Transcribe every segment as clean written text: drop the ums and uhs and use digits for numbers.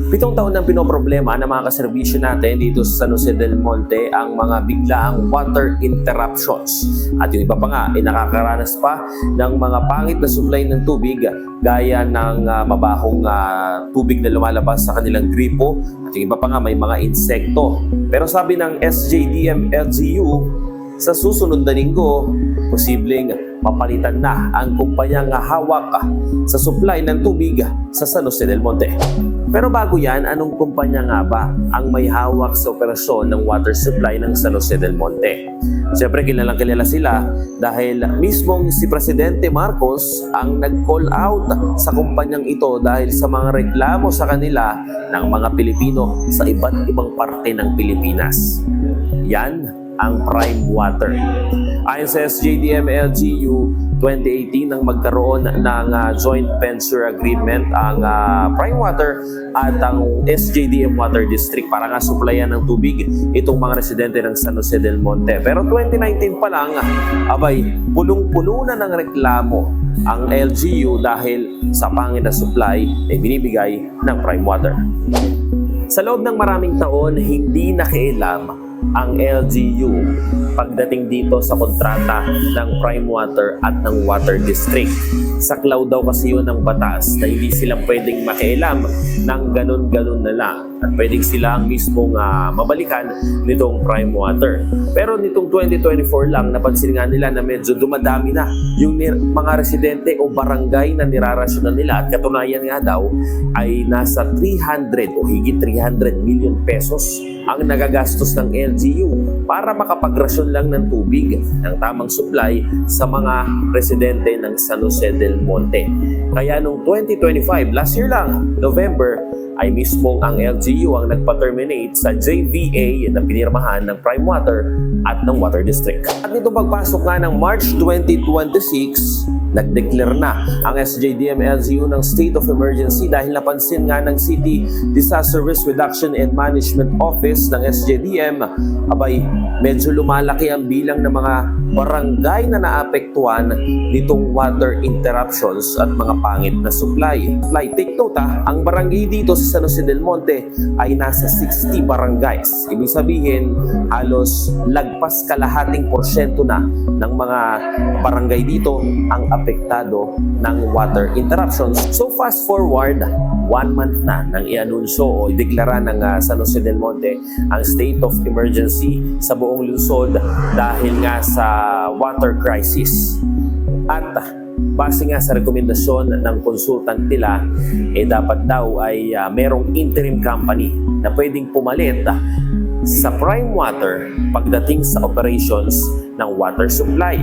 7 taon nang pinoproblema ng mga kaserbisyo natin dito sa San Jose del Monte ang mga biglaang water interruptions. At yung iba pa nga ay nakakaranas pa ng mga pangit na supply ng tubig gaya ng mabahong tubig na lumalabas sa kanilang gripo at yung iba pa nga may mga insekto. Pero sabi ng SJDM LGU, sa susunod na linggo, posibleng mapalitan na ang kumpanyang hawak sa supply ng tubig sa San Jose del Monte. Pero bago yan, anong kumpanya nga ba ang may hawak sa operasyon ng water supply ng San Jose del Monte? Siyempre, kilalang kilala sila dahil mismong si Presidente Marcos ang nag-call out sa kumpanyang ito dahil sa mga reklamo sa kanila ng mga Pilipino sa iba't ibang parte ng Pilipinas. Yan ang Prime Water. Ayon sa SJDM LGU, 2018 nang magkaroon ng joint venture agreement ang Prime Water at ang SJDM Water District para nga supplyan ng tubig itong mga residente ng San Jose del Monte. Pero 2019 pa lang, abay, pulong-pulo na ng reklamo ang LGU dahil sa pangit na supply ay binibigay ng Prime Water. Sa loob ng maraming taon, hindi nakialam ang LGU pagdating dito sa kontrata ng Prime Water at ng Water District. Saklaw daw kasi yun ng batas na hindi sila pwedeng makialam ng ganun-ganun na lang at pwedeng sila ang mismong mabalikan nitong Prime Water. Pero nitong 2024 lang, napansin nga nila na medyo dumadami na yung mga residente o barangay na nirarasyonan nila at katunayan nga daw ay nasa 300 o higit 300 million pesos ang nagagastos ng LGU para makapagrasyon lang ng tubig ng tamang supply sa mga residente ng San Jose del Monte. Kaya noong 2025, last year lang, November, ay mismong ang LGU ang nagpa-terminate sa JVA na pinirmahan ng Prime Water at ng Water District. At nito pagpasok nga ng March 2026, nag-declare na ang SJDM LGU ng state of emergency dahil napansin nga ng City Disaster Risk Reduction and Management Office ng SJDM, abay, medyo lumalaki ang bilang ng mga barangay na naapektuhan nitong water interruptions at mga pangit na supply. Take note ang barangay dito sa San Jose del Monte ay nasa 60 barangays. Ibig sabihin, halos lagpas kalahating porsyento na ng mga barangay dito ang apektado ng water interruptions. So fast forward, 1 month na nang i-anunsyo o ideklara ng San Jose del Monte ang state of emergency sa buong lungsod dahil nga sa water crisis. At base nga sa rekomendasyon ng consultant nila, dapat daw ay merong interim company na pwedeng pumalit sa Prime Water pagdating sa operations ng water supply.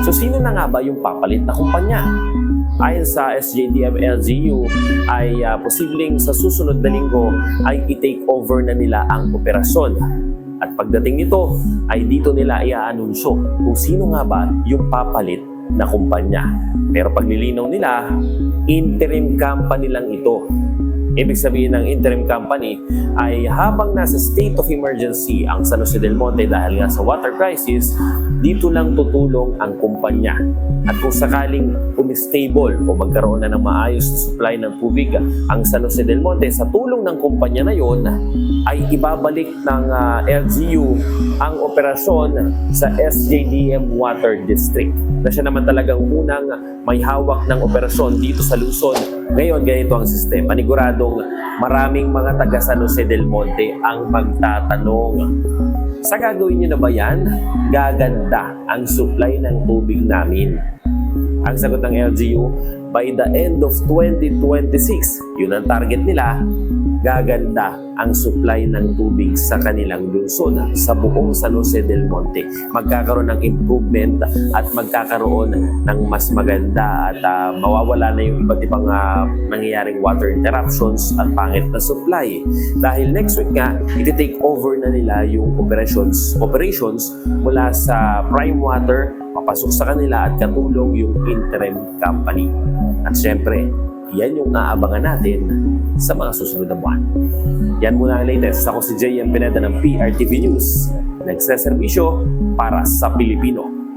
So sino na nga ba yung papalit na kumpanya? Ayon sa SJDM LGU ay posibleng sa susunod na linggo ay i-take over na nila ang operasyon. At pagdating nito ay dito nila i-anunsyo kung sino nga ba yung papalit na kumpanya. Pero paglilinaw nila, interim company lang ito. Ibig sabihin ng interim company ay habang nasa state of emergency ang San Jose del Monte dahil nga sa water crisis, dito lang tutulong ang kumpanya. At kung sakaling umistable o magkaroon na ng maayos na supply ng tubig ang San Jose del Monte, sa tulong ng kumpanya na yon ay ibabalik ng LGU ang operasyon sa SJDM Water District na siya naman talagang unang may hawak ng operasyon dito sa Luzon. Ngayon, ganito ang sistema. Paniguradong maraming mga taga San Jose del Monte ang magtatanong, sa gagawin nyo na ba yan? Gaganda ang supply ng tubig namin. Ang sagot ng LGU, by the end of 2026, yun ang target nila, gaganda ang supply ng tubig sa kanilang lungsod sa buong San Jose del Monte. Magkakaroon ng improvement at magkakaroon ng mas maganda at mawawala na yung iba't ibang nangyayaring water interruptions at pangit na supply. Dahil next week nga, iti-take over na nila yung operations mula sa Prime Water, papasok sa kanila at katulong yung interim company. At syempre, yan yung naabangan natin sa mga susunod na buwan. Yan muna ang latest. Ako si JM Pineda ng PRTV News. Nagseserbisyo para sa Pilipino.